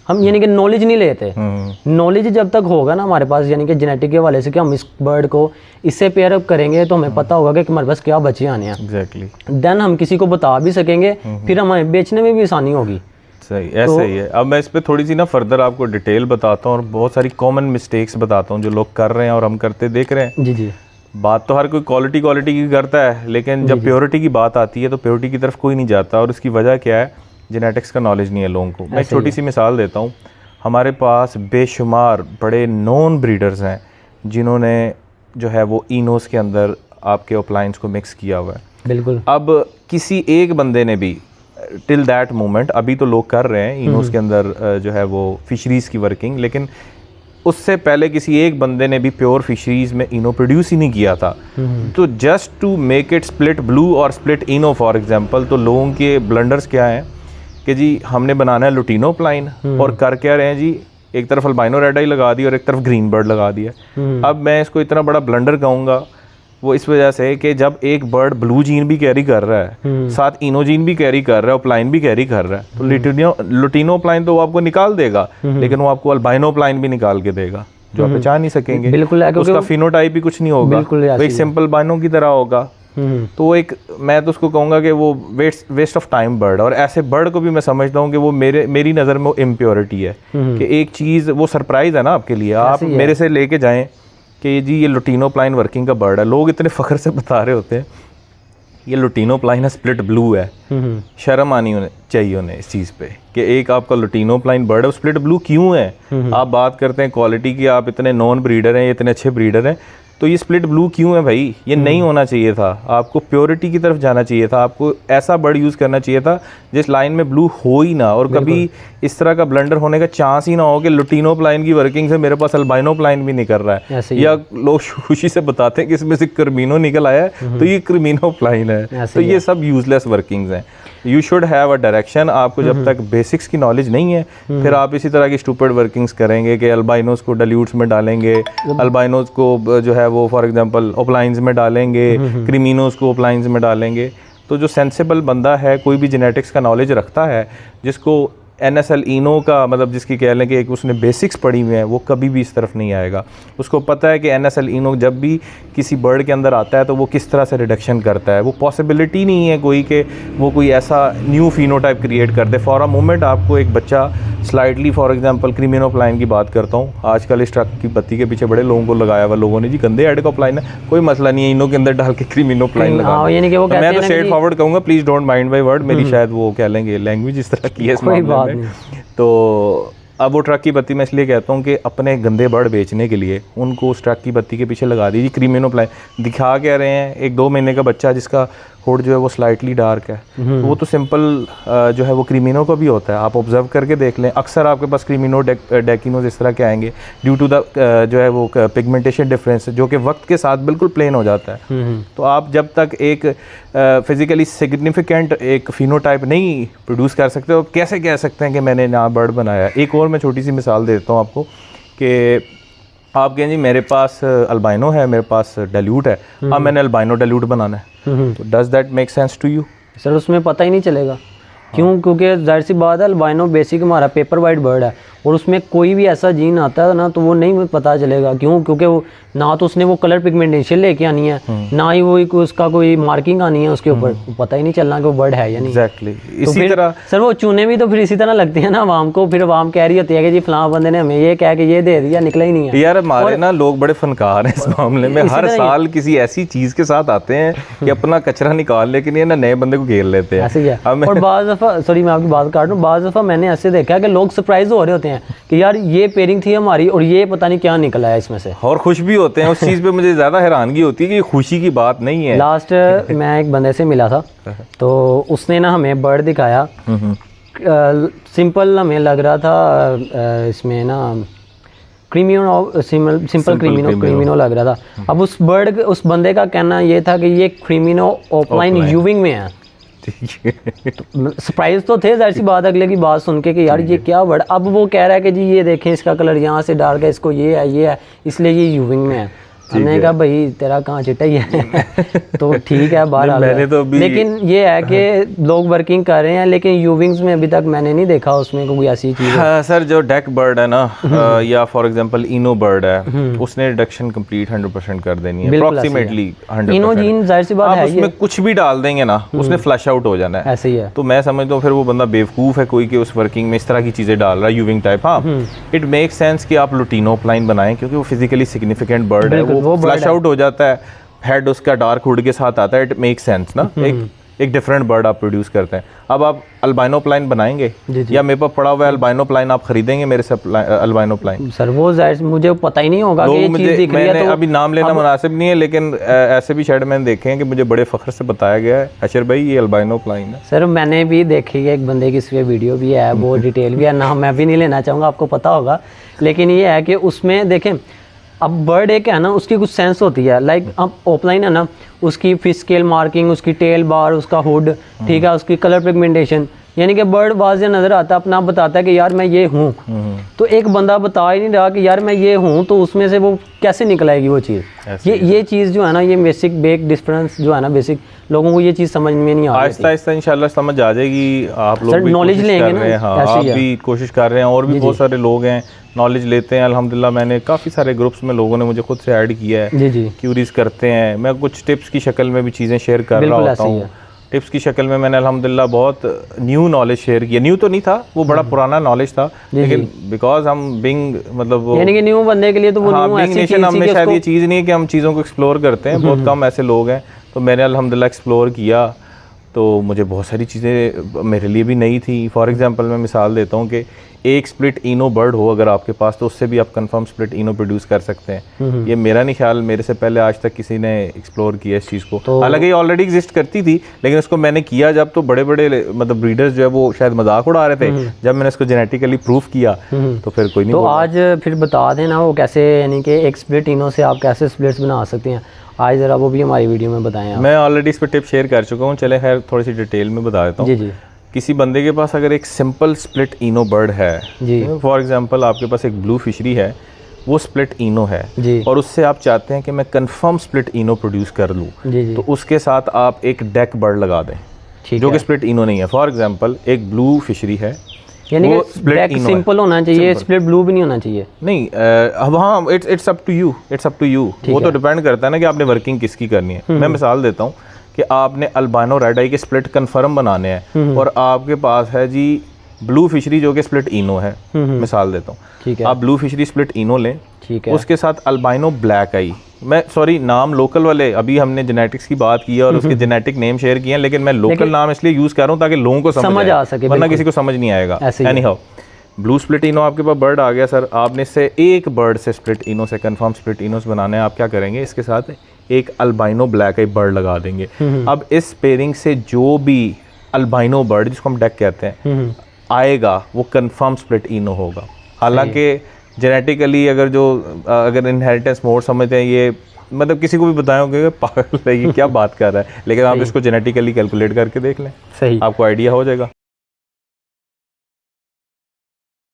हम यानी कि नॉलेज नहीं लेते। नॉलेज जब तक होगा ना हमारे पास, यानी कि जेनेटिक के हवाले से कि हम इस बर्ड को इससे पेयर अप करेंगे तो हमें पता होगा कि हमारे पास क्या बच्चे आने हैं। एग्जैक्टली। देन हम किसी को बता भी सकेंगे, फिर हमें बेचने में भी आसानी होगी। सही, ऐसा ही है। अब मैं इस पे थोड़ी सी ना फर्दर आपको डिटेल बताता हूँ और बहुत सारी कॉमन मिस्टेक्स बताता हूँ जो लोग कर रहे हैं और हम करते देख रहे हैं। जी जी। बात तो हर कोई क्वालिटी की करता है, लेकिन जब प्योरिटी की बात आती है तो प्योरिटी की तरफ कोई नहीं जाता। और उसकी वजह क्या है? जेनेटिक्स का नॉलेज नहीं है लोगों को। मैं एक छोटी सी मिसाल देता हूँ। हमारे पास बेशुमार बड़े नॉन ब्रीडर्स हैं जिन्होंने जो है वो इनोस के अंदर आपके अप्लायंस को मिक्स किया हुआ है। बिल्कुल। अब किसी एक बंदे ने भी टिल दैट मोमेंट, अभी तो लोग कर रहे हैं इनोस के अंदर जो है वो फिशरीज़ की वर्किंग, लेकिन उससे पहले किसी एक बंदे ने भी प्योर फिशरीज़ में इनो प्रोड्यूस ही नहीं किया था। तो just to make it split blue और स्प्लिट इनो फॉर एग्जांपल, तो लोगों के ब्लंडर्स क्या हैं कि जी हमने बनाना है लुटीनो प्लाइन, और कर क्या रहे हैं जी, एक तरफ अल्बाइनो रेड आई लगा दी और एक तरफ ग्रीन बर्ड लगा दिया। अब मैं इसको इतना बड़ा ब्लंडर कहूँगा वो इस वजह से कि जब एक बर्ड ब्लू जीन भी कैरी कर रहा है, साथ इनो जीन भी कैरी कर रहा है और प्लाइन भी कैरी कर रहा है, तो लुटीनो प्लाइन तो वो आपको निकाल देगा, लेकिन वो आपको अल्बाइनो प्लाइन भी निकाल के देगा जो आप पहचान नहीं सकेंगे। बिल्कुल, उसका फिनोटाइप भी कुछ नहीं होगा, वो एक सिंपल बाइनो की तरह होगा। तो एक, मैं तो उसको कहूँगा कि वो वेस्ट ऑफ टाइम बर्ड। और ऐसे बर्ड को भी मैं समझता हूँ कि वो मेरी नज़र में वो इम्प्योरिटी है कि एक चीज़ वो सरप्राइज़ है ना आपके लिए। आप मेरे से लेके जाएं कि जी ये लुटीनो प्लाइन वर्किंग का बर्ड है, लोग इतने फ़ख्र से बता रहे होते हैं ये लुटीनो प्लाइन है, स्प्लिट ब्लू है। शर्म आनी चाहिए उन्हें इस चीज़ पे कि एक आपका लुटीनो प्लाइन बर्ड है, स्प्लिट ब्लू क्यों है। आप बात करते हैं क्वालिटी की, आप इतने नॉन ब्रीडर हैं, इतने अच्छे ब्रीडर हैं, तो ये स्प्लिट ब्लू क्यों है भाई? ये नहीं होना चाहिए था। आपको प्योरिटी की तरफ जाना चाहिए था, आपको ऐसा बर्ड यूज़ करना चाहिए था जिस लाइन में ब्लू हो ही ना, और कभी इस तरह का ब्लंडर होने का चांस ही ना हो कि लुटीनो प्लाइन की वर्किंग से मेरे पास अल्बाइनो प्लाइन भी नहीं कर रहा है, या लोग खुशी से बताते हैं कि इसमें से क्रिमिनो निकल आया है तो ये क्रिमिनो प्लाइन है। तो ये सब यूजलेस वर्किंग्स हैं। You should have a direction. आपको जब तक बेसिक्स की नॉलेज नहीं है, फिर आप इसी तरह की स्टूपिड वर्किंग्स करेंगे कि अल्बाइनोस को डाइल्यूट्स में डालेंगे, अल्बाइनोस को जो है वो फॉर एग्जांपल ओपलाइंस में डालेंगे, क्रिमिनोस को ओपलाइंस में डालेंगे। तो जो सेंसिबल बंदा है, कोई भी जेनेटिक्स का नॉलेज रखता है, जिसको NSL इनो का मतलब जिसकी कह लें कि एक उसने बेसिक्स पढ़ी हुई हैं, वो कभी भी इस तरफ नहीं आएगा। उसको पता है कि NSL इनो जब भी किसी बर्ड के अंदर आता है तो वो किस तरह से रिडक्शन करता है। वो पॉसिबिलिटी नहीं है कोई कि वो कोई ऐसा न्यू फिनोटाइप क्रिएट कर दे। फॉर अ मोमेंट आपको एक बच्चा स्लाइडली फॉर एग्जांपल क्रिमिनोप्लाइन की बात करता हूँ, आजकल इस ट्रक की बत्ती के पीछे बड़े लोगों को लगाया हुआ लोगों ने, जी गंदे एडिकोप्लाइन है, कोई मसला नहीं है, इनो के अंदर डाल के क्रिमिनोप्लाइन लगा। मैं तो स्ट्रेट फॉरवर्ड कहूँगा, please don't mind my word, मेरी शायद वो कह लेंगे लैंग्वेज इस तरह की है इस मामले में। तो अब वो ट्रक की बत्ती मैं इसलिए कहता हूँ कि अपने गंदे बर्ड बेचने के लिए उनको उस ट्रक की बत्ती के पीछे लगा दीजिए क्रिमिनोप्लाइन। दिखा कह रहे हैं 1-2 महीने का बच्चा जिसका होड जो है वो स्लाइटली डार्क है, तो वो तो सिंपल जो है वो क्रिमिनो का भी होता है। आप ऑब्जर्व करके देख लें, अक्सर आपके पास क्रिमिनो डेकिनोज इस तरह के आएंगे ड्यू टू द जो है वो पिगमेंटेशन डिफरेंस, जो कि वक्त के साथ बिल्कुल प्लेन हो जाता है। तो आप जब तक एक फिजिकली सिग्निफिकेंट एक फिनोटाइप नहीं प्रोड्यूस कर सकते हो, कैसे कह सकते हैं कि मैंने नया बर्ड बनाया। एक और मैं छोटी सी मिसाल देता हूँ आपको कि आप कहें जी मेरे पास अल्बाइनो है, मेरे पास डाइल्यूट है, अब मैंने अल्बाइनो डाइल्यूट बनाना है, तो does that make sense to you? Sir उसमें पता ही नहीं चलेगा। क्यों? क्योंकि जाहिर सी बात है अल्बाइनो बेसिक हमारा पेपर वाइट बर्ड है, और उसमें कोई भी ऐसा जीन आता है ना तो वो नहीं पता चलेगा। क्यों? क्योंकि वो ना तो उसने वो कलर पिगमेंटेशन लेके आनी है, ना ही वो उसका कोई मार्किंग आनी है उसके ऊपर, पता ही नहीं चलना कि वो बर्ड है या नहीं। एग्जैक्टली। तो इसी तरह सर वो चूने भी तो फिर इसी तरह लगते हैं ना आवाम को, फिर आवाम कह रही होती है कि जी फलां बंदे ने हमें ये कह के ये दे दिया, निकला ही नहीं है। यार हमारे ना लोग बड़े फनकार हैं इस मामले में, हर साल किसी ऐसी चीज़ के साथ आते हैं कि अपना कचरा निकाल लेकिन ये ना नए बंदे को घेर लेते हैं। ऐसे ही है। और बाज़ दफ़ा, सॉरी मैं आपकी बात काट रहा हूँ, बाज़ दफ़ा मैंने ऐसे देखा है कि लोग सरप्राइज हो रहे होते हैं कि यार ये पेयरिंग थी हमारी और ये पता नहीं क्या निकला है इसमें से, और खुश भी होते हैं उस चीज़ पे। मुझे ज़्यादा हैरानगी होती है कि खुशी की बात नहीं है। लास्ट मैं एक बंदे से मिला था तो उसने ना हमें बर्ड दिखाया, सिंपल हमें लग रहा था इसमें ना क्रीमिनो, सिंपल क्रीमिनो लग रहा था। अब उस बंदे का कहना ये था कि ये क्रीमिनो ओपलाइन यूविंग में है। तो सरप्राइज तो थे जाहिर सी बात अगले की बात सुन के कि यार ये क्या वर्ड। अब वो कह रहा है कि जी ये देखें इसका कलर यहाँ से डार्क है, इसको ये है इसलिए ये यूविंग में है। हमने कहा भाई तेरा कहाँ चिट्टा ही है तो ठीक है बाहर आ मैंने तो अभी लेकिन ये है कि लोग वर्किंग कर रहे हैं, लेकिन यूविंग्स में अभी तक मैंने नहीं देखा उसमें कोई ऐसी चीज़। हाँ सर, जो डेक बर्ड है ना या फॉर एग्जांपल इनो बर्ड है, उसने रिडक्शन कंप्लीट 100% कर देनी है, अप्रॉक्सीमेटली 100%। इनो जीन जाहिर सी बात है, आप उसमें कुछ भी डाल देंगे ना उसने फ्लश आउट हो जाना है, ऐसे ही है। तो मैं समझता हूँ फिर वो बंदा बेवकूफ़ है कोई कि उस वर्किंग में इस तरह की चीज़ें डाल रहा है यूविंग टाइप। हाँ, इट मेक सेंस कि आप लुटीनोप्लाइन बनाएं क्योंकि वो फिजिकली सिग्निफिकेंट बर्ड है, वो फ्लश आउट हो जाता है, हेड उसका डार्क हुड के साथ आता है, इट मेक सेंस ना। एक डिफरेंट बर्ड आप प्रोड्यूस करते हैं। अब आप अल्बाइनोप्लाइन बनाएंगे या मेरे पास पड़ा हुआ है अल्बाइनोप्लाइन, आप खरीदेंगे मेरे से अल्बाइनोप्लाइन? सर वो मुझे पता ही नहीं होगा कि ये चीज़ दिख रही है, तो अभी नाम लेना मुनासिब नहीं है, लेकिन ऐसे भी शायद मैंने देखे हैं कि मुझे बड़े फख्र से बताया गया है अशर भाई ये अल्बाइनोप्लाइन है। सर मैंने भी देखी है, एक बंदे की इस पे वीडियो भी है, वो डिटेल भी है, नाम मैं भी नहीं लेना चाहूँगा, आपको पता होगा, लेकिन ये है कि उसमें देखें अब बर्ड एक है ना उसकी कुछ सेंस होती है, लाइक अब ऑफलाइन है ना उसकी फिश स्केल मार्किंग, उसकी टेल बार, उसका हुड, ठीक है, उसकी कलर पिगमेंटेशन, यानी कि बर्ड वाज़ेह नज़र आता है, अपना बताता है कि यार मैं ये हूँ। तो एक बंदा बता ही नहीं रहा कि यार मैं ये हूँ, तो उसमें से वो कैसे निकल आएगी वो चीज़। ये चीज़ जो है ना, ये बेसिक डिफरेंस जो है ना, बेसिक लोगों को ये चीज़ समझ में नहीं आ रही। आहिस्ता आहिस्ता इंशाल्लाह समझ आ जाएगी। आप लोग भी नॉलेज लेंगे ना, हाँ, आप भी कोशिश कर रहे हैं, और भी बहुत सारे लोग हैं नॉलेज लेते हैं अल्हम्दुलिल्लाह। मैंने काफ़ी सारे ग्रुप्स में लोगों ने मुझे खुद से ऐड किया है, क्यूरीज करते हैं, मैं कुछ टिप्स की शक्ल में भी चीज़ें शेयर कर रहा होता हूँ। टिप्स की शक्ल में मैंने अल्हम्दुलिल्लाह बहुत न्यू नॉलेज शेयर किया। न्यू तो नहीं था, वो बड़ा पुराना नॉलेज था, लेकिन बिकॉज हम बिंग मतलब यानी कि न्यू बनने के लिए तो वो न्यू ऐसी चीज़ हम में शायद ये चीज़ नहीं है कि हम चीज़ों को एक्सप्लोर करते हैं, बहुत कम ऐसे लोग हैं, तो मैंने अल्हम्दुलिल्लाह एक्सप्लोर किया, तो मुझे बहुत सारी चीज़ें मेरे लिए भी नई थी। फॉर एग्जांपल मैं मिसाल देता हूँ कि एक स्प्लिट इनो बर्ड हो अगर आपके पास, तो उससे भी आप कंफर्म स्प्लिट इनो प्रोड्यूस कर सकते हैं। ये मेरा नहीं ख्याल, मेरे से पहले आज तक किसी ने एक्सप्लोर किया इस चीज़ को। तो हालांकि ये ऑलरेडी एग्जिस्ट करती थी, लेकिन उसको मैंने किया जब, तो बड़े बड़े मतलब ब्रीडर्स जो है वो शायद मजाक उड़ा रहे थे। जब मैंने इसको जेनेटिकली प्रूफ किया तो फिर कोई नहीं। तो आज फिर बता देना वो कैसे, यानी कि एक स्प्लिट इनो से आप कैसे स्प्लिट्स बना सकते हैं, आज ज़रा वो भी हमारी वीडियो में बताएं। मैं ऑलरेडी इस पर टिप शेयर कर चुका हूँ, चले खैर थोड़ी सी डिटेल में बता देता हूँ। जी। किसी बंदे के पास अगर एक सिंपल स्प्लिट इनो बर्ड है, फॉर एग्जांपल आपके पास एक ब्लू फिशरी है, वो स्प्लिट इनो है जी, और उससे आप चाहते हैं कि मैं कंफर्म स्प्लिट इनो प्रोड्यूस कर लूँ, तो उसके साथ आप एक डेक बर्ड लगा दें जो कि स्प्लिट इनो नहीं है। फॉर एग्जांपल एक ब्लू फिशरी है, यानी कि स्प्लिट सिंपल होना चाहिए, स्प्लिट ब्लू भी नहीं होना चाहिए। नहीं, अब हाँ, इट्स अप टू यू, वो तो डिपेंड करता है ना कि आपने वर्किंग किसकी करनी है। मैं मिसाल देता हूँ कि आपने अल्बाइनो रेड आई के स्प्लिट कंफर्म बनाने हैं, और आपके पास है जी ब्लू फिशरी जो कि स्प्लिट इनो है, मिसाल देता हूँ, ठीक है, आप ब्लू फिशरी स्प्लिट इनो लें, ठीक है, उसके साथ अल्बाइनो ब्लैक आई, मैं सॉरी नाम लोकल वाले, अभी हमने जेनेटिक्स की बात की है और उसके जेनेटिक नेम शेयर किए हैं, लेकिन मैं लोकल नाम इसलिए यूज कर रहा हूँ ताकि लोगों को समझ आ सके, वरना किसी को समझ नहीं आएगा। एनी हाउ, ब्लू स्प्लिट इनो आपके पास बर्ड आ गया सर, आपने इससे एक बर्ड से स्प्लिट इनो से कंफर्म स्प्लिट इनोस बनाने हैं, आप क्या करेंगे, इसके साथ एक अल्बाइनो ब्लैक आई बर्ड लगा देंगे। अब इस पेयरिंग से जो भी अल्बाइनो बर्ड, जिसको हम डेक कहते हैं, आएगा वो कंफर्म स्प्लिट इनो होगा। हालांकि जेनेटिकली अगर इनहेरिटेंस मोड समझते हैं, ये मतलब किसी को भी बताएंगे पागल है ये क्या बात कर रहा है, लेकिन आप इसको जेनेटिकली कैलकुलेट करके देख लें, सही आपको आइडिया हो जाएगा।